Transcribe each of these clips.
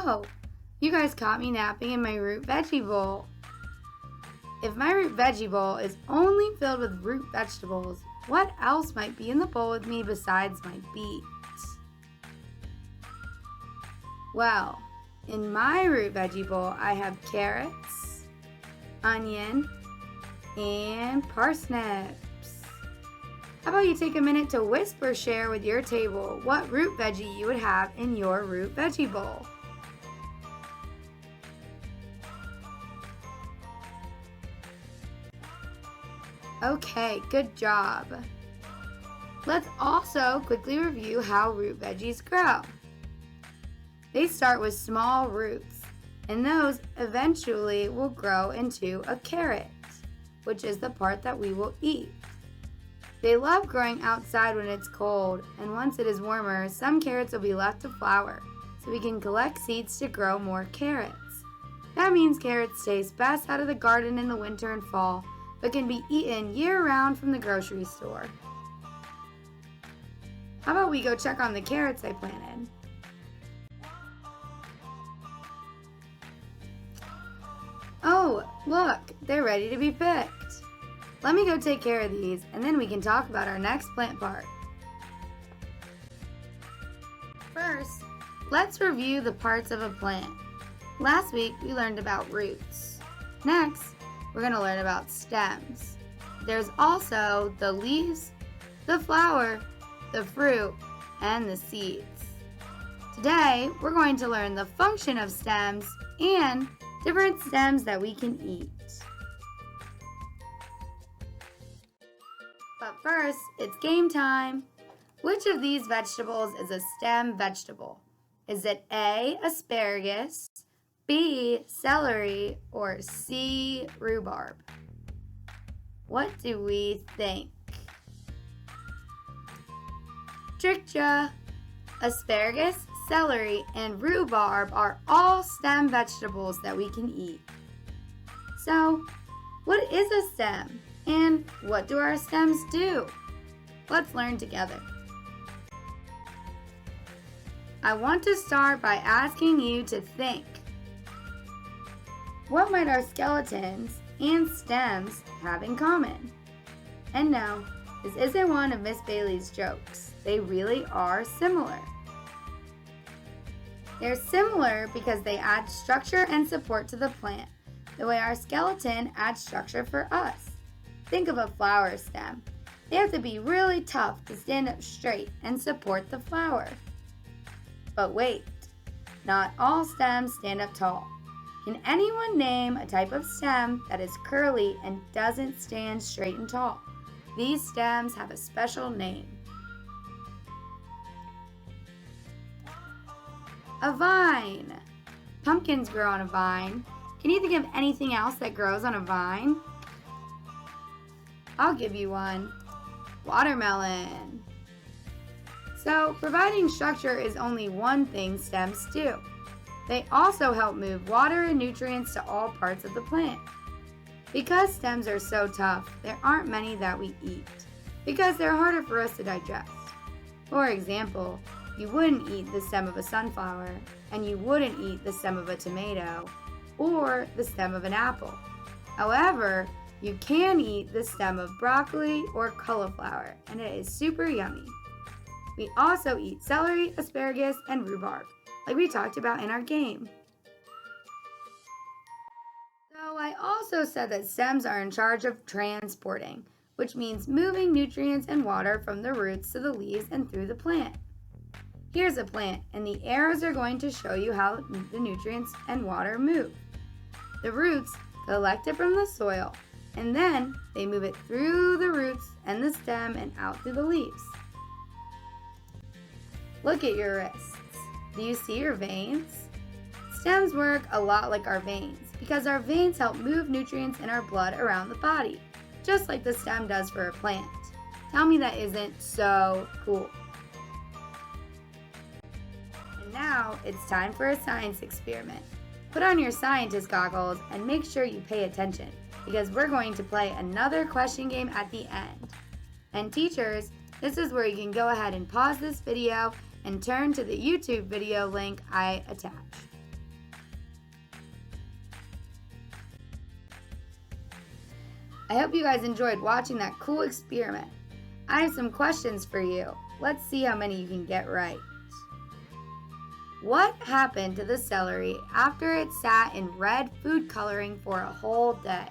Whoa! You guys caught me napping in my root veggie bowl. If my root veggie bowl is only filled with root vegetables, what else might be in the bowl with me besides my beets? Well, in my root veggie bowl, I have carrots, onion, and parsnips. How about you take a minute to whisper share with your table what root veggie you would have in your root veggie bowl? Okay, good job. Let's also quickly review how root veggies grow. They start with small roots, and those eventually will grow into a carrot, which is the part that we will eat. They love growing outside when it's cold, and once it is warmer, some carrots will be left to flower, so we can collect seeds to grow more carrots. That means carrots taste best out of the garden in the winter and fall, but can be eaten year-round from the grocery store. How about we go check on the carrots I planted? Oh, look, they're ready to be picked. Let me go take care of these, and then we can talk about our next plant part. First, let's review the parts of a plant. Last week, we learned about roots. Next, we're going to learn about stems. There's also the leaves, the flower, the fruit, and the seeds. Today, we're going to learn the function of stems and different stems that we can eat. But first, it's game time. Which of these vegetables is a stem vegetable? Is it A, asparagus, B, celery, or C, rhubarb? What do we think? Tricked ya! Asparagus, celery, and rhubarb are all stem vegetables that we can eat. So, what is a stem? And what do our stems do? Let's learn together. I want to start by asking you to think. What might our skeletons and stems have in common? And no, this isn't one of Miss Bailey's jokes. They really are similar. They're similar because they add structure and support to the plant, the way our skeleton adds structure for us. Think of a flower stem. They have to be really tough to stand up straight and support the flower. But wait, not all stems stand up tall. Can anyone name a type of stem that is curly and doesn't stand straight and tall? These stems have a special name. A vine. Pumpkins grow on a vine. Can you think of anything else that grows on a vine? I'll give you one. Watermelon. So, providing structure is only one thing stems do. They also help move water and nutrients to all parts of the plant. Because stems are so tough, there aren't many that we eat, because they're harder for us to digest. For example, you wouldn't eat the stem of a sunflower, and you wouldn't eat the stem of a tomato, or the stem of an apple. However, you can eat the stem of broccoli or cauliflower, and it is super yummy. We also eat celery, asparagus, and rhubarb, like we talked about in our game. So I also said that stems are in charge of transporting, which means moving nutrients and water from the roots to the leaves and through the plant. Here's a plant, and the arrows are going to show you how the nutrients and water move. The roots collect it from the soil, and then they move it through the roots and the stem and out through the leaves. Look at your wrists. Do you see your veins? Stems work a lot like our veins because our veins help move nutrients in our blood around the body, just like the stem does for a plant. Tell me that isn't so cool. And now it's time for a science experiment. Put on your scientist goggles and make sure you pay attention because we're going to play another question game at the end. And teachers, this is where you can go ahead and pause this video and turn to the YouTube video link I attached. I hope you guys enjoyed watching that cool experiment. I have some questions for you. Let's see how many you can get right. What happened to the celery after it sat in red food coloring for a whole day?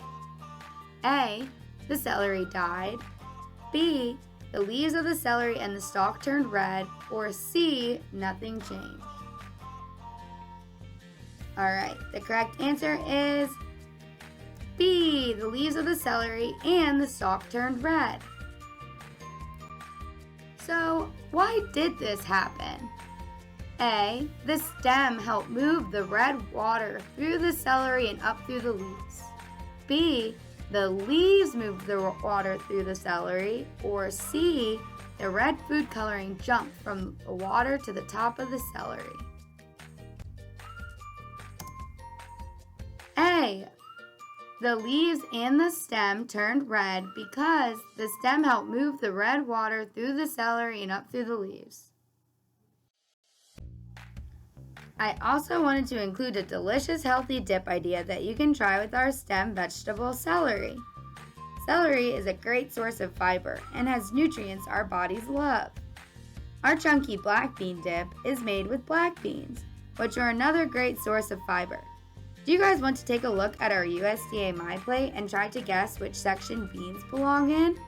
A. The celery died. B. The leaves of the celery and the stalk turned red. Or C. Nothing changed. Alright, the correct answer is B. The leaves of the celery and the stalk turned red. So, why did this happen? A. The stem helped move the red water through the celery and up through the leaves. B. The leaves moved the water through the celery. Or C. The red food coloring jumped from the water to the top of the celery. A. The leaves and the stem turned red because the stem helped move the red water through the celery and up through the leaves. I also wanted to include a delicious healthy dip idea that you can try with our stem vegetable celery. Celery is a great source of fiber and has nutrients our bodies love. Our chunky black bean dip is made with black beans, which are another great source of fiber. Do you guys want to take a look at our USDA My Plate and try to guess which section beans belong in?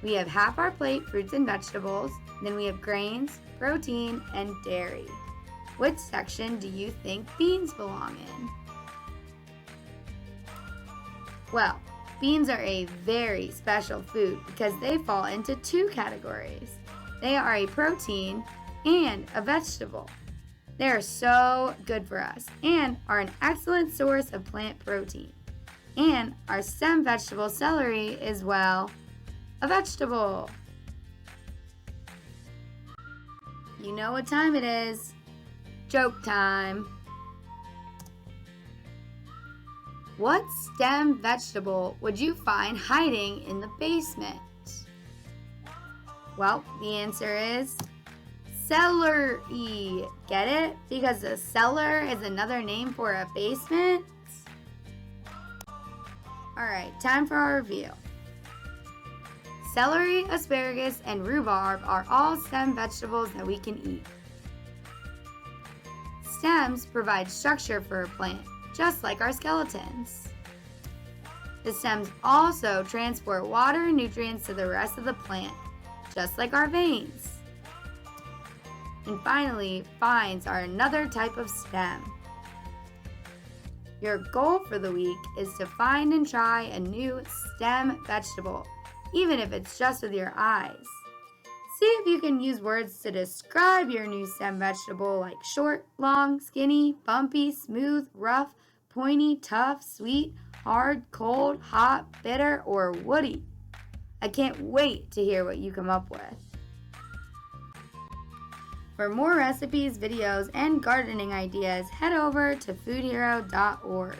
We have half our plate fruits and vegetables, then we have grains, protein, and dairy. Which section do you think beans belong in? Well, beans are a very special food because they fall into two categories. They are a protein and a vegetable. They are so good for us and are an excellent source of plant protein. And our stem vegetable celery is, well, a vegetable. You know what time it is. Joke time. What stem vegetable would you find hiding in the basement? Well, the answer is celery. Get it? Because a cellar is another name for a basement. Alright, time for our review. Celery, asparagus, and rhubarb are all stem vegetables that we can eat. Stems provide structure for a plant, just like our skeletons. The stems also transport water and nutrients to the rest of the plant, just like our veins. And finally, vines are another type of stem. Your goal for the week is to find and try a new stem vegetable, even if it's just with your eyes. See if you can use words to describe your new stem vegetable like short, long, skinny, bumpy, smooth, rough, pointy, tough, sweet, hard, cold, hot, bitter, or woody. I can't wait to hear what you come up with. For more recipes, videos, and gardening ideas, head over to foodhero.org.